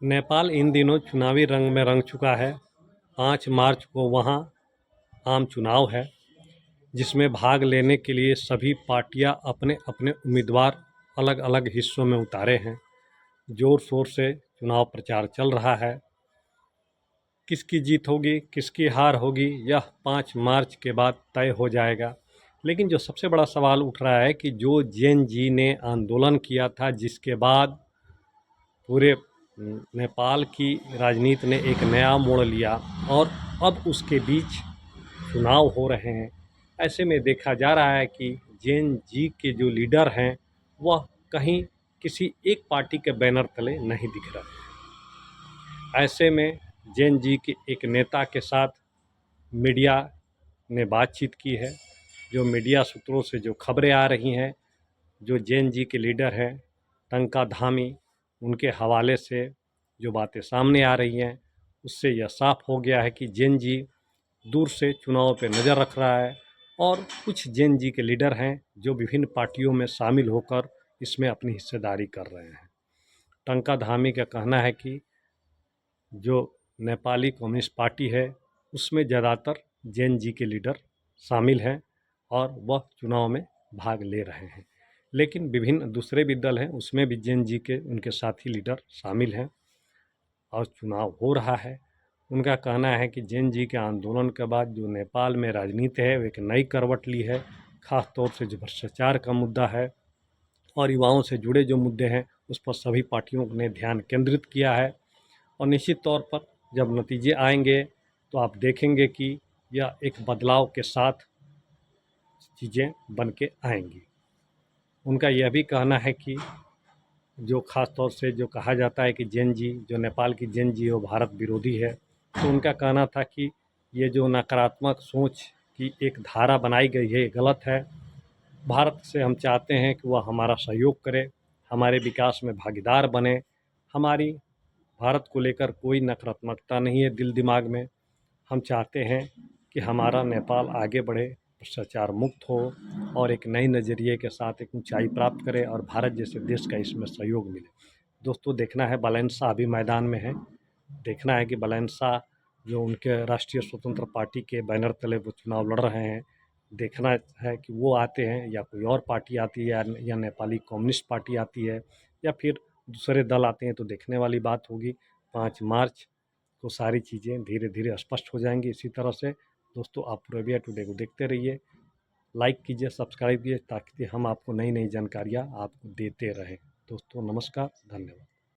नेपाल इन दिनों चुनावी रंग में रंग चुका है। 5 मार्च को वहाँ आम चुनाव है, जिसमें भाग लेने के लिए सभी पार्टियां अपने अपने उम्मीदवार अलग अलग हिस्सों में उतारे हैं। जोर शोर से चुनाव प्रचार चल रहा है। किसकी जीत होगी, किसकी हार होगी, यह 5 मार्च के बाद तय हो जाएगा। लेकिन जो सबसे बड़ा सवाल उठ रहा है कि जो जेन जी ने आंदोलन किया था, जिसके बाद पूरे नेपाल की राजनीति ने एक नया मोड़ लिया और अब उसके बीच चुनाव हो रहे हैं। ऐसे में देखा जा रहा है कि जेन जी के जो लीडर हैं वह कहीं किसी एक पार्टी के बैनर तले नहीं दिख रहे। ऐसे में जेन जी के एक नेता के साथ मीडिया ने बातचीत की है। जो मीडिया सूत्रों से जो खबरें आ रही हैं, जो जेन जी के लीडर हैं टंका धामी, उनके हवाले से जो बातें सामने आ रही हैं, उससे यह साफ हो गया है कि जेन जी दूर से चुनाव पे नज़र रख रहा है और कुछ जेन जी के लीडर हैं जो विभिन्न पार्टियों में शामिल होकर इसमें अपनी हिस्सेदारी कर रहे हैं। टंका धामी का कहना है कि जो नेपाली कम्युनिस्ट पार्टी है उसमें ज़्यादातर जेन जी के लीडर शामिल हैं और वह चुनाव में भाग ले रहे हैं। लेकिन विभिन्न दूसरे भी दल हैं, उसमें भी जेन जी के उनके साथी लीडर शामिल हैं और चुनाव हो रहा है। उनका कहना है कि जेन जी के आंदोलन के बाद जो नेपाल में राजनीति है वो एक नई करवट ली है। ख़ास तौर से जो भ्रष्टाचार का मुद्दा है और युवाओं से जुड़े जो मुद्दे हैं उस पर सभी पार्टियों ने ध्यान केंद्रित किया है। और निश्चित तौर पर जब नतीजे आएंगे तो आप देखेंगे कि यह एक बदलाव के साथ चीज़ें बन के आएंगी। उनका यह भी कहना है कि जो ख़ास तौर से जो कहा जाता है कि जेन जी, जो नेपाल की जेन जी वो भारत विरोधी है, तो उनका कहना था कि ये जो नकारात्मक सोच की एक धारा बनाई गई है ये गलत है। भारत से हम चाहते हैं कि वह हमारा सहयोग करे, हमारे विकास में भागीदार बने। हमारी भारत को लेकर कोई नकारात्मकता नहीं है दिल दिमाग में। हम चाहते हैं कि हमारा नेपाल आगे बढ़े, भ्रष्टाचार मुक्त हो और एक नए नज़रिए के साथ एक ऊंचाई प्राप्त करे और भारत जैसे देश का इसमें सहयोग मिले। दोस्तों, देखना है बालैंसा अभी मैदान में है। देखना है कि बालैंसा जो उनके राष्ट्रीय स्वतंत्र पार्टी के बैनर तले वो चुनाव लड़ रहे हैं, देखना है कि वो आते हैं या कोई और पार्टी आती है या नेपाली कम्युनिस्ट पार्टी आती है या फिर दूसरे दल आते हैं, तो देखने वाली बात होगी। 5 मार्च को सारी चीज़ें धीरे धीरे स्पष्ट हो जाएंगी। इसी तरह से दोस्तों, आप पूर्विया टुडे को देखते रहिए, लाइक कीजिए, सब्सक्राइब कीजिए ताकि हम आपको नई नई जानकारियाँ आपको देते रहें। दोस्तों नमस्कार, धन्यवाद।